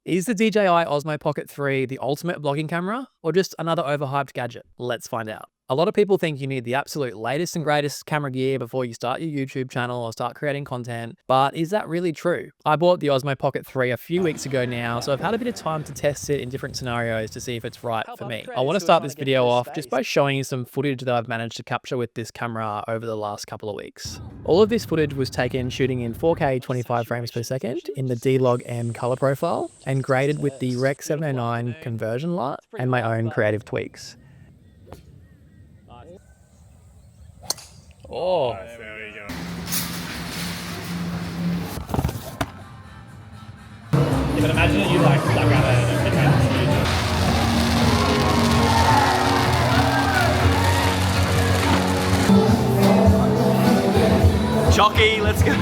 Is the DJI Osmo Pocket 3 the ultimate vlogging camera or just another overhyped gadget? Let's find out. A lot of people think you need the absolute latest and greatest camera gear before you start your YouTube channel or start creating content, but is that really true? I bought the Osmo Pocket 3 a few weeks ago now, so I've had a bit of time to test it in different scenarios to see if it's right for me. I want to start this video off just by showing you some footage that I've managed to capture with this camera over the last couple of weeks. All of this footage was taken shooting in 4K 25 frames per second in the D-Log-M color profile and graded with the Rec 709 conversion LUT and my own creative tweaks. Oh, There we go. you can imagine that you like stuck out a Jockey, let's go.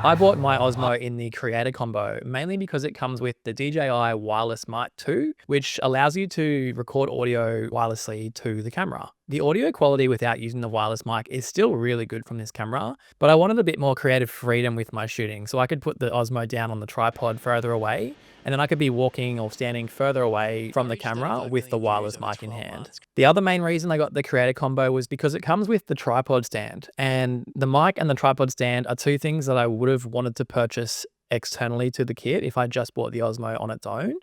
I bought my Osmo in the Creator combo, mainly because it comes with the DJI Wireless Mic 2, which allows you to record audio wirelessly to the camera. The audio quality without using the wireless mic is still really good from this camera, but I wanted a bit more creative freedom with my shooting, so I could put the Osmo down on the tripod further away, and then I could be walking or standing further away from the camera with the wireless mic in hand. The other main reason I got the Creator combo was because it comes with the tripod stand, and the mic and the tripod stand are two things that I would have wanted to purchase externally to the kit if I just bought the Osmo on its own.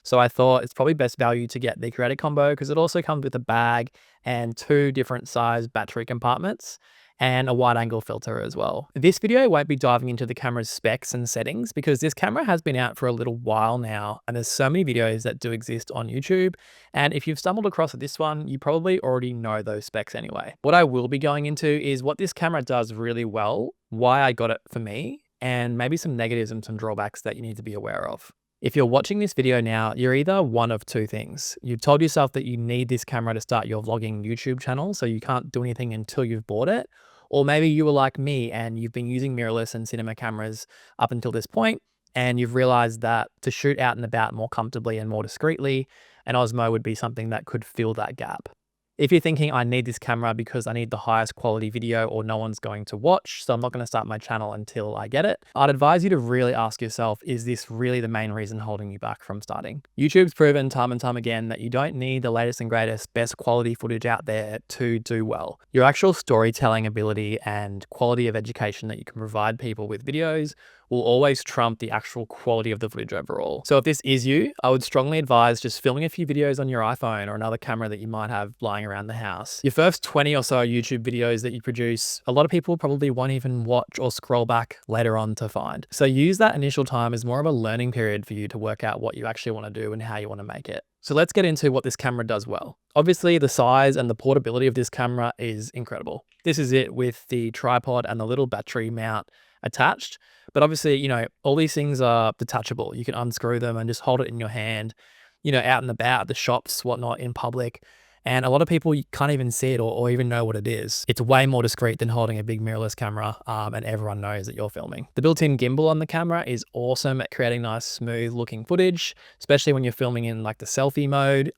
So I thought it's probably best value to get the Creator combo because it also comes with a bag and two different size battery compartments and a wide angle filter as well. This video won't be diving into the camera's specs and settings because this camera has been out for a little while now and there's so many videos that do exist on YouTube. And if you've stumbled across this one, you probably already know those specs anyway. What I will be going into is what this camera does really well, why I got it for me, and maybe some negatives and some drawbacks that you need to be aware of. If you're watching this video now, you're either one of two things. You've told yourself that you need this camera to start your vlogging YouTube channel, so you can't do anything until you've bought it. Or maybe you were like me and you've been using mirrorless and cinema cameras up until this point, and you've realized that to shoot out and about more comfortably and more discreetly, an Osmo would be something that could fill that gap. If you're thinking I need this camera because I need the highest quality video or no one's going to watch, so I'm not going to start my channel until I get it, I'd advise you to really ask yourself, is this really the main reason holding you back from starting? YouTube's proven time and time again that you don't need the latest and greatest, best quality footage out there to do well. Your actual storytelling ability and quality of education that you can provide people with videos will always trump the actual quality of the footage overall. So if this is you, I would strongly advise just filming a few videos on your iPhone or another camera that you might have lying around the house. Your first 20 or so YouTube videos that you produce, a lot of people probably won't even watch or scroll back later on to find. So use that initial time as more of a learning period for you to work out what you actually want to do and how you want to make it. So let's get into what this camera does well. Obviously, the size and the portability of this camera is incredible. This is it with the tripod and the little battery mount attached. But obviously, you know, all these things are detachable. You can unscrew them and just hold it in your hand, you know, out and about, the shops, whatnot, in public. And a lot of people can't even see it or even know what it is. It's way more discreet than holding a big mirrorless camera, and everyone knows that you're filming. The built-in gimbal on the camera is awesome at creating nice, smooth looking footage, especially when you're filming in like the selfie mode,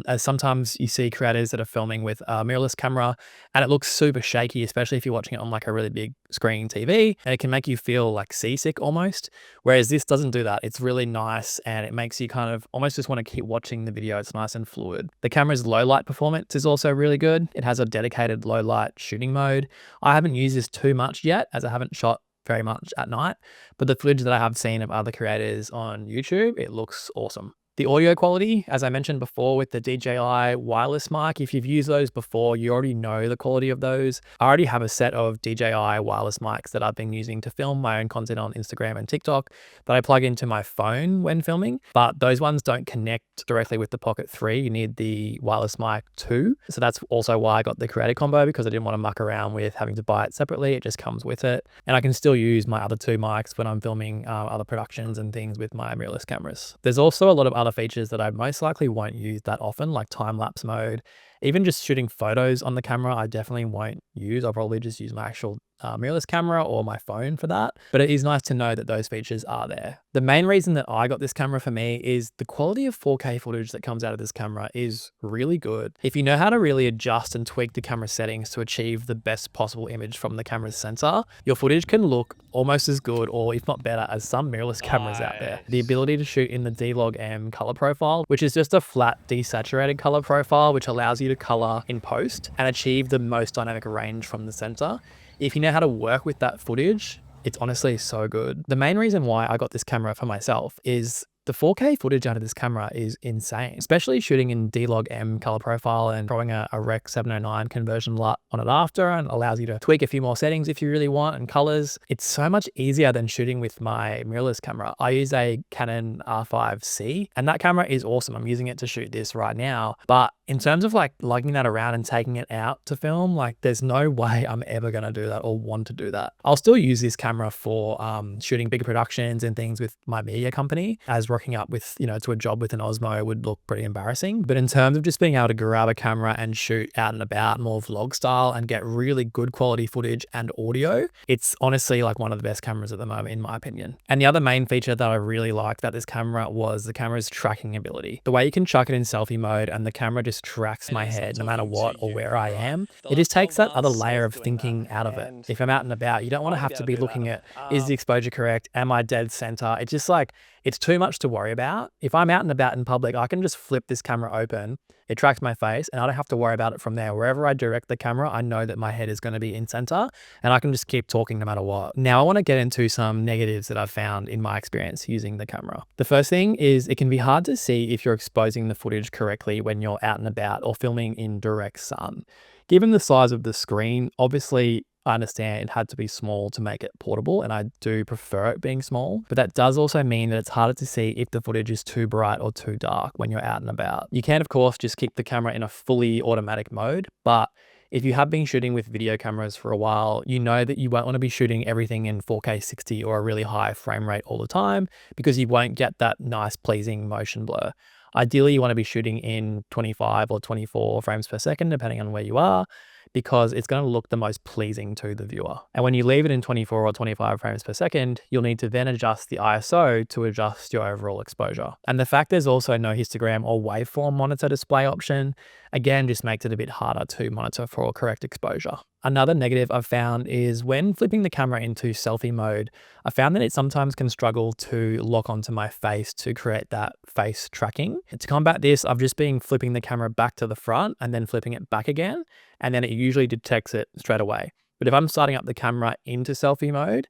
as sometimes you see creators that are filming with a mirrorless camera and it looks super shaky, especially if you're watching it on like a really big screen TV, and it can make you feel like seasick almost. Whereas this doesn't do that. It's really nice and it makes you kind of almost just want to keep watching the video. It's nice and fluid. The camera's low light performance is also really good. It has a dedicated low light shooting mode. I haven't used this too much yet as I haven't shot very much at night, but the footage that I have seen of other creators on YouTube, it looks awesome. The audio quality, as I mentioned before with the DJI wireless mic, if you've used those before, you already know the quality of those. I already have a set of DJI wireless mics that I've been using to film my own content on Instagram and TikTok that I plug into my phone when filming, but those ones don't connect directly with the Pocket 3. You need the wireless mic 2. So that's also why I got the Creator combo, because I didn't want to muck around with having to buy it separately. It just comes with it. And I can still use my other two mics when I'm filming other productions and things with my mirrorless cameras. There's also a lot of other features that I most likely won't use that often, like time-lapse mode. Even just shooting photos on the camera, I definitely won't use. I'll probably just use my actual mirrorless camera or my phone for that, but it is nice to know that those features are there. The main reason that I got this camera for me is the quality of 4K footage that comes out of this camera is really good. If you know how to really adjust and tweak the camera settings to achieve the best possible image from the camera's sensor, your footage can look almost as good, or if not better, as some mirrorless cameras out there. The ability to shoot in the D-Log-M color profile, which is just a flat desaturated color profile, which allows you to color in post and achieve the most dynamic range from the sensor. If you know how to work with that footage, it's honestly so good. The main reason why I got this camera for myself is the 4K footage out of this camera is insane, especially shooting in D-Log-M color profile and throwing a Rec 709 conversion LUT on it after, and allows you to tweak a few more settings if you really want and colors. It's so much easier than shooting with my mirrorless camera. I use a Canon R5C and that camera is awesome. I'm using it to shoot this right now, but in terms of like lugging that around and taking it out to film, like there's no way I'm ever going to do that or want to do that. I'll still use this camera for shooting bigger productions and things with my media company, as rocking up with, to a job with an Osmo would look pretty embarrassing. But in terms of just being able to grab a camera and shoot out and about more vlog style and get really good quality footage and audio, it's honestly like one of the best cameras at the moment, in my opinion. And the other main feature that I really liked about this camera was the camera's tracking ability. The way you can chuck it in selfie mode and the camera just tracks my head no matter what or where I am. It just takes that other layer of thinking out of it. If I'm out and about, you don't want to have to be looking at, is the exposure correct? Am I dead center? It's just like, it's too much to worry about. If I'm out and about in public, I can just flip this camera open. It tracks my face and I don't have to worry about it from there. Wherever I direct the camera, I know that my head is going to be in center and I can just keep talking no matter what. Now I want to get into some negatives that I've found in my experience using the camera. The first thing is it can be hard to see if you're exposing the footage correctly when you're out and about or filming in direct sun. Given the size of the screen, obviously I understand it had to be small to make it portable, and I do prefer it being small, but that does also mean that it's harder to see if the footage is too bright or too dark when you're out and about. You can, of course, just keep the camera in a fully automatic mode, but if you have been shooting with video cameras for a while, you know that you won't want to be shooting everything in 4K 60 or a really high frame rate all the time, because you won't get that nice pleasing motion blur. Ideally, you want to be shooting in 25 or 24 frames per second, depending on where you are, because it's going to look the most pleasing to the viewer. And when you leave it in 24 or 25 frames per second, you'll need to then adjust the ISO to adjust your overall exposure. And the fact there's also no histogram or waveform monitor display option, again, just makes it a bit harder to monitor for correct exposure. Another negative I've found is when flipping the camera into selfie mode, I found that it sometimes can struggle to lock onto my face to create that face tracking. To combat this, I've just been flipping the camera back to the front and then flipping it back again, and then it usually detects it straight away. But if I'm starting up the camera into selfie mode,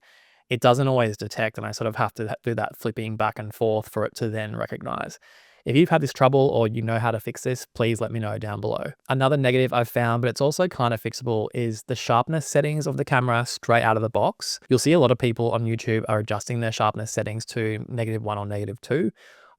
it doesn't always detect, and I sort of have to do that flipping back and forth for it to then recognize. If you've had this trouble or you know how to fix this, please let me know down below. Another negative I've found, but it's also kind of fixable, is the sharpness settings of the camera straight out of the box. You'll see a lot of people on YouTube are adjusting their sharpness settings to -1 or -2.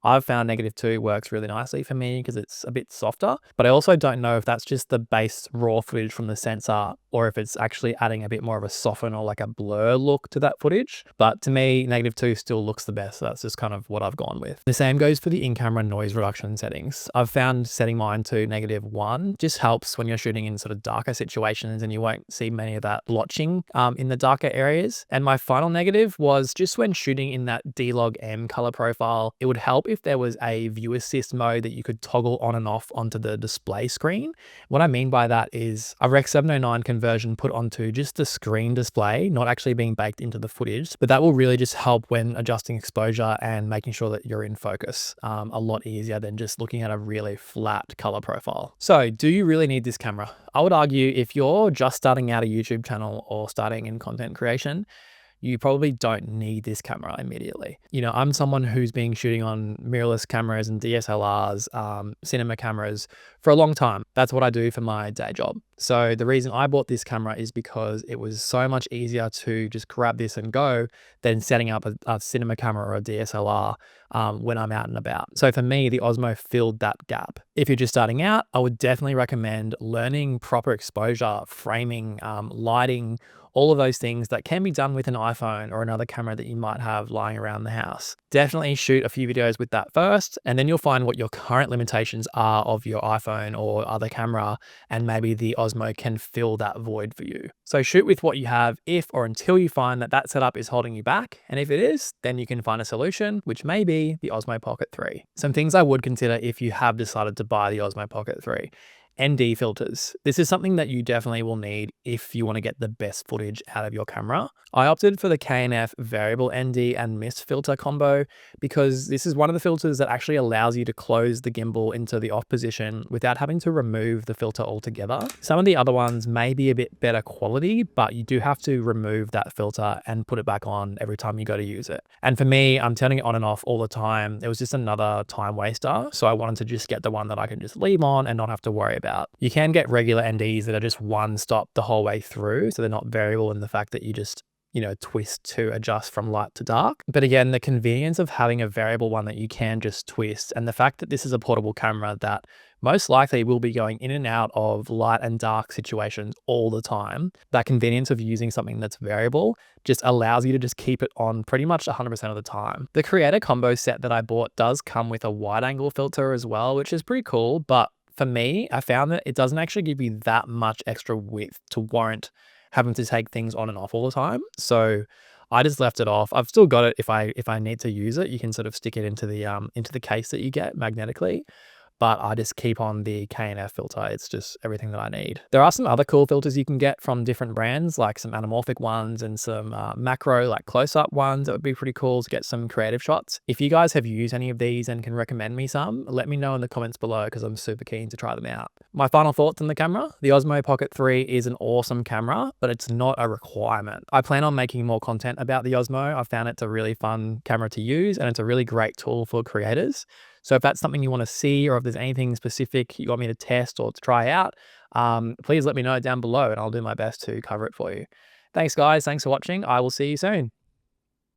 I've found -2 works really nicely for me because it's a bit softer, but I also don't know if that's just the base raw footage from the sensor or if it's actually adding a bit more of a soften or like a blur look to that footage. But to me, -2 still looks the best. So that's just kind of what I've gone with. The same goes for the in-camera noise reduction settings. I've found setting mine to -1 just helps when you're shooting in sort of darker situations and you won't see many of that blotching in the darker areas. And my final negative was just when shooting in that D-Log-M color profile, it would help if there was a view assist mode that you could toggle on and off onto the display screen. What I mean by that is a Rec 709 conversion put onto just the screen display, not actually being baked into the footage, but that will really just help when adjusting exposure and making sure that you're in focus a lot easier than just looking at a really flat color profile. So do you really need this camera? I would argue if you're just starting out a YouTube channel or starting in content creation, you probably don't need this camera immediately. I'm someone who's been shooting on mirrorless cameras and DSLRs, cinema cameras for a long time. That's what I do for my day job. So the reason I bought this camera is because it was so much easier to just grab this and go than setting up a cinema camera or a DSLR when I'm out and about. So for me, the Osmo filled that gap. If you're just starting out, I would definitely recommend learning proper exposure, framing, lighting, all of those things that can be done with an iPhone or another camera that you might have lying around the house. Definitely shoot a few videos with that first, and then you'll find what your current limitations are of your iPhone or other camera, and maybe the Osmo can fill that void for you. So shoot with what you have if or until you find that that setup is holding you back, and if it is, then you can find a solution, which may be the Osmo Pocket 3. Some things I would consider if you have decided to buy the Osmo Pocket 3. ND filters. This is something that you definitely will need if you want to get the best footage out of your camera. I opted for the K&F variable ND and mist filter combo because this is one of the filters that actually allows you to close the gimbal into the off position without having to remove the filter altogether. Some of the other ones may be a bit better quality, but you do have to remove that filter and put it back on every time you go to use it. And for me, I'm turning it on and off all the time. It was just another time waster. So I wanted to just get the one that I can just leave on and not have to worry about. You can get regular NDs that are just one stop the whole way through. So they're not variable in the fact that you just, twist to adjust from light to dark. But again, the convenience of having a variable one that you can just twist, and the fact that this is a portable camera that most likely will be going in and out of light and dark situations all the time, that convenience of using something that's variable just allows you to just keep it on pretty much 100% of the time. The Creator Combo set that I bought does come with a wide angle filter as well, which is pretty cool, but for me, I found that it doesn't actually give you that much extra width to warrant having to take things on and off all the time. So I just left it off. I've still got it if I need to use it. You can sort of stick it into the case that you get magnetically. But I just keep on the K&F filter. It's just everything that I need. There are some other cool filters you can get from different brands, like some anamorphic ones and some macro, like close-up ones. That would be pretty cool to get some creative shots. If you guys have used any of these and can recommend me some, let me know in the comments below because I'm super keen to try them out. My final thoughts on the camera. The Osmo Pocket 3 is an awesome camera, but it's not a requirement. I plan on making more content about the Osmo. I found it's a really fun camera to use, and it's a really great tool for creators. So if that's something you want to see, or if there's anything specific you want me to test or to try out, please let me know down below and I'll do my best to cover it for you. Thanks guys. Thanks for watching. I will see you soon.